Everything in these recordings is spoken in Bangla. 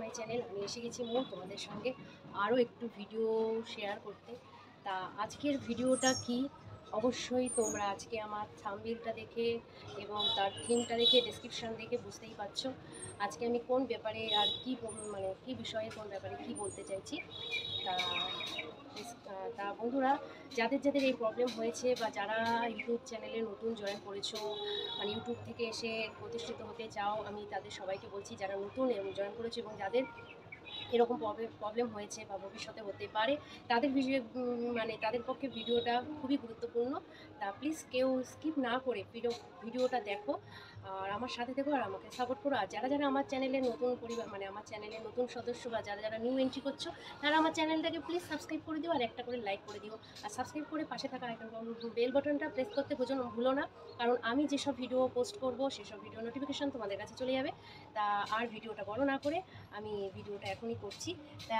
My channel. আমি এসে গেছি তোমাদের সঙ্গে আরও একটু ভিডিও শেয়ার করতে। তা আজকের ভিডিওটা কি, অবশ্যই তোমরা আজকে আমার থাম্বনেইলটা দেখে এবং তার থিমটা দেখে ডেসক্রিপশান দেখে বুঝতেই পারছো আজকে আমি কোন ব্যাপারে আর কি মানে কি বিষয়ে কোন ব্যাপারে কি বলতে চাইছি। তা তা বন্ধুরা, যাদের যাদের এই প্রবলেম হয়েছে বা যারা ইউটিউব চ্যানেলে নতুন জয়েন করেছো, মানে ইউটিউব থেকে এসে প্রতিষ্ঠিত হতে চাও, আমি তাদের সবাইকে বলছি যারা নতুন জয়েন করেছো এবং যাদের এরকম প্রবলেম হয়েছে বা ভবিষ্যতে হতে পারে, তাদের মানে তাদের পক্ষে ভিডিওটা খুবই গুরুত্বপূর্ণ। তা প্লিজ কেউ স্কিপ না করে ভিডিওটা দেখো আর আমার সাথে দেখো আর আমাকে সাপোর্ট করো। আর যারা যারা আমার চ্যানেলে নতুন পরিবার, মানে আমার চ্যানেলে নতুন সদস্য বা যারা যারা নিউ এন্ট্রি করছো, তারা আমার চ্যানেলটাকে প্লিজ সাবস্ক্রাইব করে দিও আর একটা করে লাইক করে দিও। আর সাবস্ক্রাইব করে পাশে থাকা বেল বাটনটা প্রেস করতে ভুলো না, কারণ আমি যেসব ভিডিও পোস্ট করব সেসব ভিডিও নোটিফিকেশন তোমাদের কাছে চলে যাবে। তা আর ভিডিওটা বড় না করে আমি ভিডিওটা এখনই করছি। তা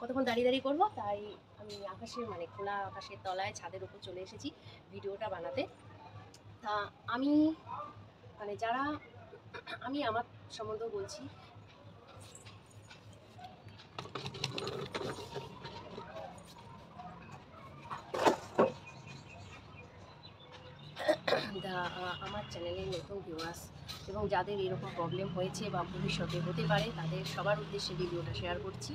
কতক্ষণ দাঁড়িয়ে করব, তাই আমি আকাশের মানে খোলা আকাশের তলায় ছাদের উপর চলে এসেছি ভিডিওটা বানাতে। তা আমি মানে যারা আমি আমার সম্বন্ধে বলছি। আমার চ্যানেলের নতুন ভিউয়ার্স এবং যাদের এরকম প্রবলেম হয়েছে বা ভবিষ্যতে হতে পারে, তাদের সবার উদ্দেশ্যে ভিডিওটা শেয়ার করছি।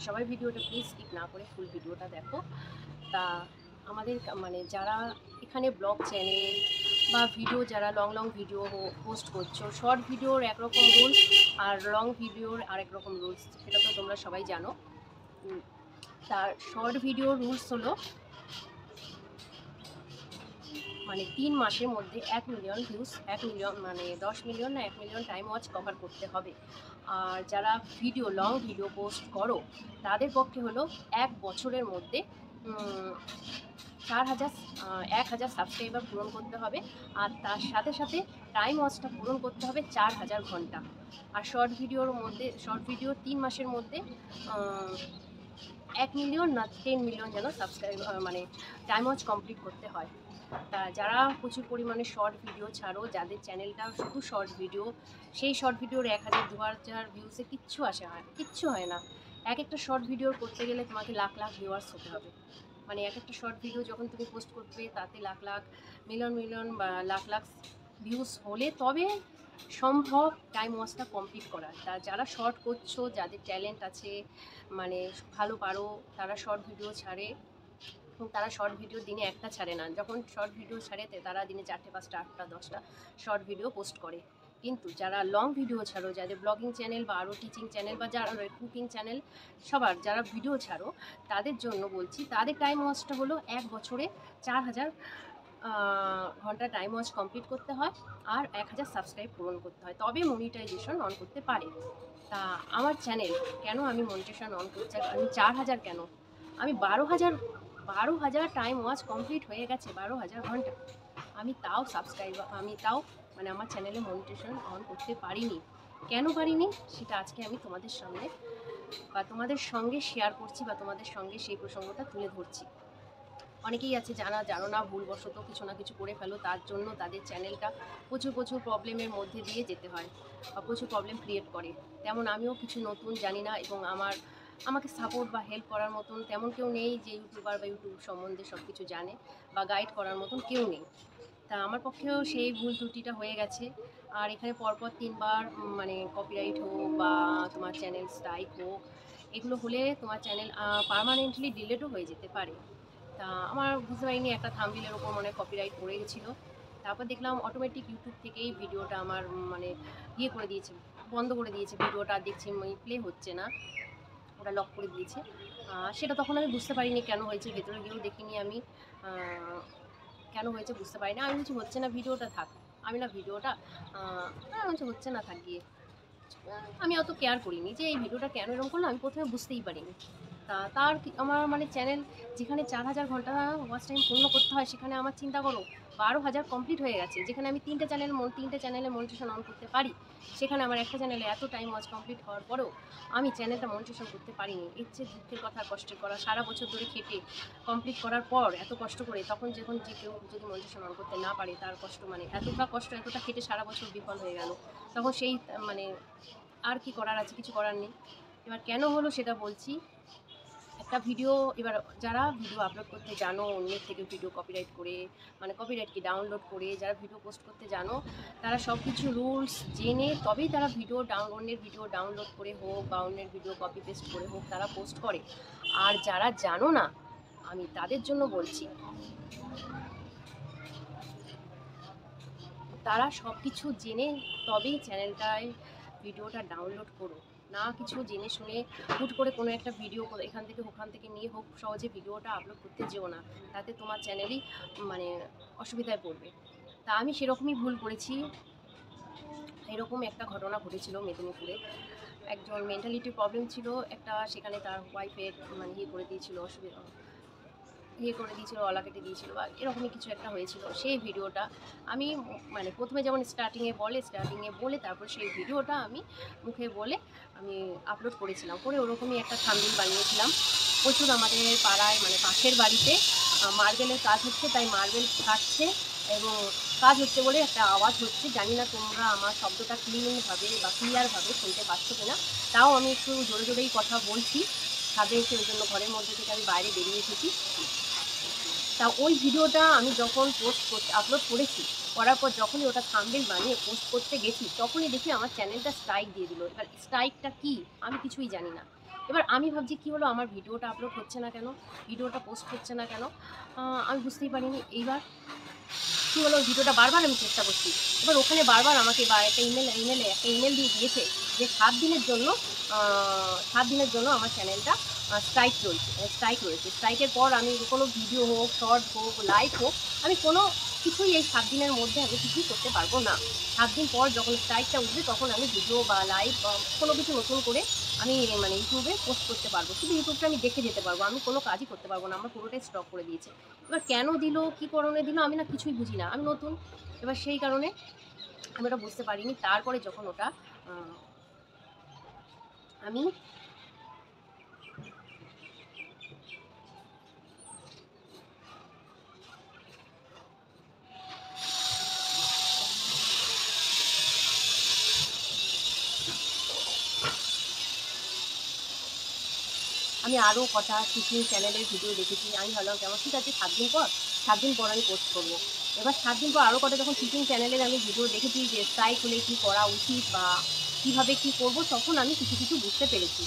সবাই ভিডিওটা প্লিজ স্কিপ না করে ফুল ভিডিওটা দেখো। তা আমাদের মানে যারা এখানে ব্লগ চ্যানেল বা ভিডিও, যারা লং ভিডিও পোস্ট করছো, শর্ট ভিডিওর একরকম রুলস আর লং ভিডিওর আরেক রকম রুলস, সেটা তো তোমরা সবাই জানো। তার শর্ট ভিডিওর রুলস হলো মানে 3 মাসের মধ্যে 1 মিলিয়ন ভিউজ, 1 মিলিয়ন মানে 10 মিলিয়ন না 1 মিলিয়ন টাইম ওয়াচ কভার করতে হবে। আর যারা লং ভিডিও পোস্ট করো, তাদের পক্ষে হলো 1 বছরের মধ্যে 1,000 সাবস্ক্রাইবার পূরণ করতে হবে। আর তার সাথে সাথে টাইম ওয়াচটা পূরণ করতে হবে 4,000 ঘন্টা। আর শর্ট ভিডিও 3 মাসের মধ্যে 1 মিলিয়ন না 10 মিলিয়ন যেন সাবস্ক্রাইবার মানে টাইম ওয়াচ কমপ্লিট করতে হয়। তা যারা প্রচুর পরিমাণে শর্ট ভিডিও ছাড়ো, যাদের চ্যানেলটা শুধু শর্ট ভিডিও, সেই শর্ট ভিডিওর 1,000 2,000 ভিউসে কিচ্ছু হয় না। একটা শর্ট ভিডিও করতে গেলে তোমাকে লাখ লাখ ভিউয়ার্স হতে হবে। মানে একটা শর্ট ভিডিও যখন তুমি পোস্ট করবে, তাতে লাখ লাখ মিলিয়ন বা লাখ লাখ ভিউস হলে তবে সম্ভব টাইম ওয়াচটা কমপ্লিট করার। তা যারা শর্ট করছো, যাদের ট্যালেন্ট আছে, মানে ভালো পারো, তারা শর্ট ভিডিও ছাড়ে। তারা শর্ট ভিডিও দিনে একটা ছাড়ে না, যখন শর্ট ভিডিও ছাড়ে তারা দিনে 4টে 5টা 8টা 10টা শর্ট ভিডিও পোস্ট করে। কিন্তু যারা লং ভিডিও ছাড়ো, যাদের ব্লগিং চ্যানেল বা আরও টিচিং চ্যানেল বা যারা কুকিং চ্যানেল, সবার যারা ভিডিও ছাড়ো, তাদের জন্য বলছি, তাদের টাইম ওয়াচটা হলো 1 বছরে 4,000 ঘন্টা টাইম ওয়াচ কমপ্লিট করতে হয় আর 1,000 সাবস্ক্রাইব পূরণ করতে হয়, তবে মনিটাইজেশন অন করতে পারে। তা আমার চ্যানেল কেন আমি মনিটাইজেশন অন করছি, আমি 4,000 কেন, আমি 12,000 টাইম ওয়াচ কমপ্লিট হয়ে গেছে, 12,000 ঘন্টা। আমি তাও মানে আমার চ্যানেলে মনিটাইজেশন অন করতে পারিনি। কেন পারিনি সেটা আজকে আমি তোমাদের সামনে বা তোমাদের সঙ্গে শেয়ার করছি বা তোমাদের সঙ্গে সেই প্রসঙ্গটা তুলে ধরছি। অনেকেই আছে জানো না, ভুলবশত কিছু না কিছু করে ফেলো, তার জন্য তাদের চ্যানেলটা প্রচুর প্রবলেমের মধ্যে দিয়ে যেতে হয় বা প্রচুর প্রবলেম ক্রিয়েট করে। তেমন আমিও কিছু নতুন জানি না এবং আমাকে সাপোর্ট বা হেল্প করার মতন তেমন কেউ নেই যে ইউটিউবার বা ইউটিউব সম্বন্ধে সব কিছু জানে বা গাইড করার মতন কেউ নেই। তা আমার পক্ষেও সেই ভুল ত্রুটিটা হয়ে গেছে। আর এখানে পরপর 3বার মানে কপিরাইট হোক বা তোমার চ্যানেল স্ট্রাইক হোক, এগুলো হলে তোমার চ্যানেল পার্মানেন্টলি ডিলেটও হয়ে যেতে পারে। তা আমার বুঝতে পারিনি, একটা থাম্বনেইলের ওপর মনে হয় কপিরাইট পড়ে গেছিলো। তারপর দেখলাম অটোমেটিক ইউটিউব থেকেই ভিডিওটা আমার মানে করে দিয়েছে, বন্ধ করে দিয়েছে ভিডিওটা। দেখছি প্লে হচ্ছে না, ওটা লক করে দিয়েছে। সেটা তখন আমি বুঝতে পারিনি কেন হয়েছে, ভেতরে গিয়েও দেখিনি আমি কেন হয়েছে বুঝতে পারি না। আমি বলছি হচ্ছে না ভিডিওটা থাক, আমি না ভিডিওটা হচ্ছে না থাক গিয়ে। আমি অত কেয়ার করিনি যে এই ভিডিওটা কেন এরকম করলো, আমি প্রথমে বুঝতেই পারিনি। আমার মানে চ্যানেল যেখানে 4,000 ঘন্টা ওয়াচ টাইম পূর্ণ করতে হয়, সেখানে আমার চিন্তা করো 12,000 কমপ্লিট হয়ে গেছে। যেখানে আমি 3টে চ্যানেলে মনিটাইজেশন অন করতে পারি, সেখানে আমার একটা চ্যানেলে এত টাইম ওয়াচ কমপ্লিট হওয়ার পরেও আমি চ্যানেলটা মনিটাইজেশন করতে পারিনি। এর চেয়ে দুঃখের কথা, কষ্টের করা, সারা বছর ধরে খেটে কমপ্লিট করার পর এত কষ্ট করে, তখন যখন যে কেউ যদি মনিটাইজেশন অন করতে না পারে, তার কষ্ট মানে এতটা খেটে সারা বছর বিফল হয়ে গেল, তখন সেই মানে আর কি করার আছে, কিছু করার নেই। এবার কেন হলো সেটা বলছি। একটা ভিডিও, এবার যারা ভিডিও আপলোড করতে জানো, অন্যের থেকে ভিডিও কপিরাইট করে, মানে কপিরাইট কি ডাউনলোড করে যারা ভিডিও পোস্ট করতে জানো, তারা সব কিছু রুলস জেনে তবেই তারা অন্যের ভিডিও ডাউনলোড করে হোক বা অন্যের ভিডিও কপি পেস্ট করে হোক তারা পোস্ট করে। আর যারা জানো না, আমি তাদের জন্য বলছি, তারা সব কিছু জেনে তবেই চ্যানেলটায় ভিডিওটা ডাউনলোড করো। না কিছু জেনে শুনে হুট করে কোনো একটা ভিডিও এখান থেকে ওখান থেকে নিয়ে হোক সহজে ভিডিওটা আপলোড করতে যেও না, তাতে তোমার চ্যানেলই মানে অসুবিধায় পড়বে। তা আমি সেরকমই ভুল করেছি। এরকম একটা ঘটনা ঘটেছিল মেদিনীপুরে। একজন মেন্টালিটি প্রবলেম ছিল একটা, সেখানে তার ওয়াইফের মানে ইয়ে করে দিয়েছিল, গলা কেটে দিয়েছিল বা এরকমই কিছু একটা হয়েছিল। সেই ভিডিওটা আমি মানে প্রথমে যেমন স্টার্টিংয়ে বলে তারপর সেই ভিডিওটা আমি মুখে বলে আমি আপলোড করেছিলাম, করে ওরকমই একটা থাম্বনেল বানিয়েছিলাম। প্রচুর আমাদের পাড়ায় মানে পাশের বাড়িতে মার্বেলের কাজ হচ্ছে, তাই মার্বেল কাটছে এবং কাজ হচ্ছে বলে একটা আওয়াজ হচ্ছে। জানি না তোমরা আমার শব্দটা ক্লিয়ারভাবে শুনতে পাচ্ছ কিনা, তাও আমি একটু জোরে জোরেই কথা বলছি। ছাদে এসে ওই জন্য ঘরের মধ্যে থেকে আমি বাইরে বেরিয়ে এসেছি। তা ওই ভিডিওটা আমি যখন আপলোড করার পর যখনই ওটা থাম্বনেল বানিয়ে পোস্ট করতে গেছি, তখনই দেখি আমার চ্যানেলটা স্ট্রাইক দিয়ে দিল। এবার স্ট্রাইকটা কি আমি কিছুই জানি না। এবার আমি ভাবছি কী হলো, আমার ভিডিওটা আপলোড হচ্ছে না কেন, ভিডিওটা পোস্ট হচ্ছে না কেন, আমি বুঝতেই পারিনি। এইবার কী হলো, ভিডিওটা বারবার আমি চেষ্টা করছি। এবার ওখানে বারবার আমাকে একটা ইমেল দিয়ে দিয়েছে যে 7 দিনের জন্য আমার চ্যানেলটা স্ট্রাইক রয়েছে। স্ট্রাইকের পর আমি কোনো ভিডিও হোক, শর্ট হোক, লাইভ হোক, আমি কোনো কিছুই এই 7 দিনের মধ্যে আমি কিছুই করতে পারবো না। 7 দিন পর যখন স্ট্রাইকটা উঠবে তখন আমি ভিডিও বা লাইভ বা কোনো কিছু নতুন করে আমি মানে ইউটিউবে পোস্ট করতে পারবো। শুধু ইউটিউবটা আমি দেখে যেতে পারবো, আমি কোনো কাজই করতে পারবো না, আমার পুরোটাই স্টপ করে দিয়েছে। এবার কেন দিল, কী কারণে দিল, আমি না কিছুই বুঝি না, আমি নতুন। এবার সেই কারণে আমি ওটা বুঝতে পারিনি। তারপরে যখন ওটা আমি আরও কটা টিচিং চ্যানেলের ভিডিও দেখেছি। আমি ভাবলাম কেমন, ঠিক আছে 7 দিন পর আমি পোস্ট করবো। এবার 7 দিন পর আরও কটা যখন টিচিং চ্যানেলের আমি ভিডিও দেখেছি যে স্ট্রাইক হলে কী করা উচিত বা কীভাবে কী করবো, তখন আমি কিছু বুঝতে পেরেছি।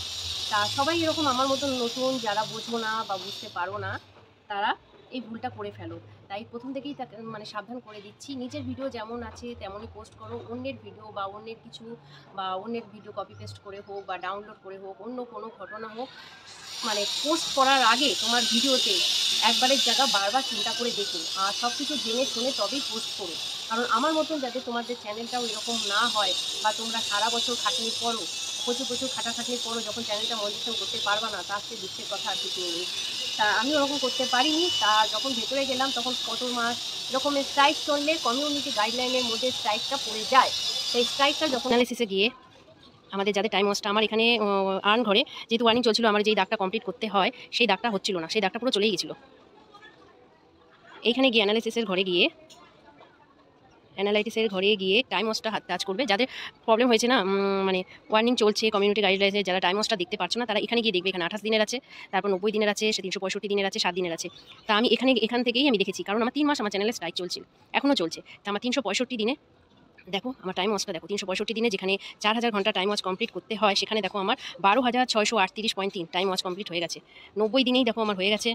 তা সবাই এরকম আমার মতন নতুন যারা বোঝো না বা বুঝতে পারো না, তারা এই ভুলটা করে ফেলো। তাই প্রথম থেকেই তাকে মানে সাবধান করে দিচ্ছি, নিজের ভিডিও যেমন আছে তেমনই পোস্ট করো। অন্যের ভিডিও বা অন্যের ভিডিও কপি পেস্ট করে হোক বা ডাউনলোড করে হোক, অন্য কোনো ঘটনা হোক, মানে পোস্ট করার আগে তোমার ভিডিওতে একবারের জায়গা বারবার চিন্তা করে দেখো আর সব কিছু জেনে শুনে তবেই পোস্ট করো। কারণ আমার মতন যাতে তোমাদের চ্যানেলটাও এরকম না হয় বা তোমরা সারা বছর খাটনি করো, প্রচুর খাটাখাটনি করো, যখন চ্যানেলটা মনিটাইজেশন করতে পারবা না, তার চেয়ে দুঃখের কথা আর কিছু নেই। তা আমি ওরকম করতে পারিনি। তা যখন ভেতরে গেলাম তখন কত মাস এরকম স্ট্রাইক চললে কমিউনিটি গাইডলাইনের মধ্যে স্ট্রাইকটা পড়ে যায়। সেই স্ট্রাইকটা যখন অ্যানালিসিসে গিয়ে আমাদের যাদের টাইম ওয়াচটা আমার এখানে আর্ন ঘরে যেহেতু ওয়ার্নিং চলছিল, আমার যেই দাগটা কমপ্লিট করতে হয় সেই দাগটা হচ্ছিল না, সেই দাগটা পুরো চলেই গেছিলো। এইখানে গিয়ে অ্যানালিসিসের ঘরে গিয়ে টাইম ওয়াচটা টাচ করবে। যাদের প্রবলেম হয়েছে না, মানে ওয়ার্নিং চলছে কমিউনিটি গাইডলাইনে, যারা টাইম ওয়াচটা দেখতে পারছো না তারা এখানে গিয়ে দেখবে। এখানে 28 দিনের আছে, তারপর 90 দিনের আছে, 365 দিনের আছে, 7 দিনের আছে। তা আমি এখান থেকেই আমি দেখেছি, কারণ আমার 3 মাস আমার চ্যানেলে স্ট্রাইক চলছিল, এখনও চলছে। তা আমার 365 দিনে দেখো, আমার টাইম ওয়াচটা দেখো, 365 দিনে যেখানে 4000 ঘন্টা টাইম ওয়াচ কমপ্লিট করতে হয়, সেখানে দেখো আমার 12,638.3 টাইম ওয়াচ কমপ্লিট হয়ে গেছে। 90 দিনেই দেখো আমার হয়ে গেছে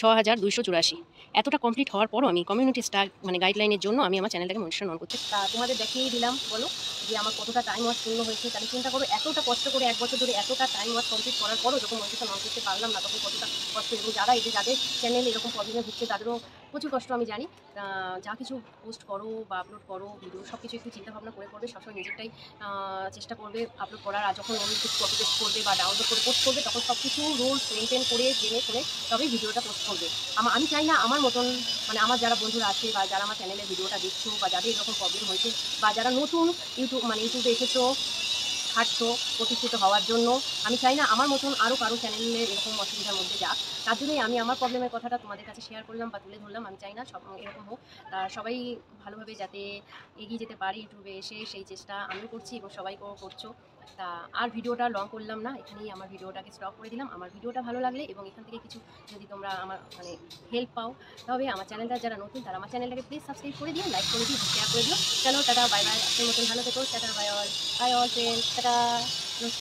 6,284। এতটা কমপ্লিট হওয়ার পরও আমি কমিউনিটি মানে গাইডলাইনের জন্য আমি আমার চ্যানেলটাকে মনিটর অন করতে, তা তোমাদের দেখিয়ে দিলাম। বলো যে আমার কতটা টাইম ওয়াচ পূর্ণ হয়েছে। তাহলে চিন্তা করো, এতটা কষ্ট করে 1 বছর ধরে এতটা টাইম ওয়াচ কমপ্লিট করার পরও যখন মনিটর অন করতে পারলাম না, তখন কতটা কষ্ট। এবং যাদের চ্যানেল এরকম প্রবলেমে ভুগছে তাদেরও প্রচুর কষ্ট আমি জানি। যা কিছু পোস্ট করো বা আপলোড করো ভিডিও, সব কিছু একটু চিন্তাভাবনা করে করবে। সবসময় নিজেরটাই চেষ্টা করবে আপলোড করার। আর যখন অন্য কিছু কপি পেস্ট করবে বা ডাউনলোড করে পোস্ট করবে, তখন সব কিছু রুলস মেনটেন করে জেনে শুনে তবেই ভিডিওটা পোস্ট করবে। আমি চাই না আমার মতন, মানে আমার যারা বন্ধুরা আছে বা যারা আমার চ্যানেলে ভিডিওটা দেখছো বা যাদের এরকম প্রবলেম হয়েছে বা যারা নতুন ইউটিউবে এসেছো খাটছো প্রতিষ্ঠিত হওয়ার জন্য। আমি চাই না আমার মতন আরও কারো চ্যানেলে এরকম অসুবিধার মধ্যে যাক। তার জন্যই আমি আমার প্রবলেমের কথাটা তোমাদের কাছে শেয়ার করলাম বা তুলে ধরলাম। আমি চাই না সব এরকম হোক। সবাই ভালোভাবে যাতে এগিয়ে যেতে পারে ইউটিউবে এসে, সেই চেষ্টা আমিও করছি এবং সবাইকেও করছো। তা আর ভিডিওটা লং করলাম না, এখানেই আমার ভিডিওটাকে স্টপ করে দিলাম। আমার ভিডিওটা ভালো লাগলে এবং এখান থেকে কিছু যদি তোমরা আমার মানে হেল্প পাও, তবে আমার চ্যানেলটা যারা নতুন তারা আমার চ্যানেলটাকে প্লিজ সাবস্ক্রাইব করে দিও, লাইক করে দিও, শেয়ার করে দিও। চলো টাটা, বাই বাই। আজকের মতন ভালো থেকো। Tata, bye all friends, tata.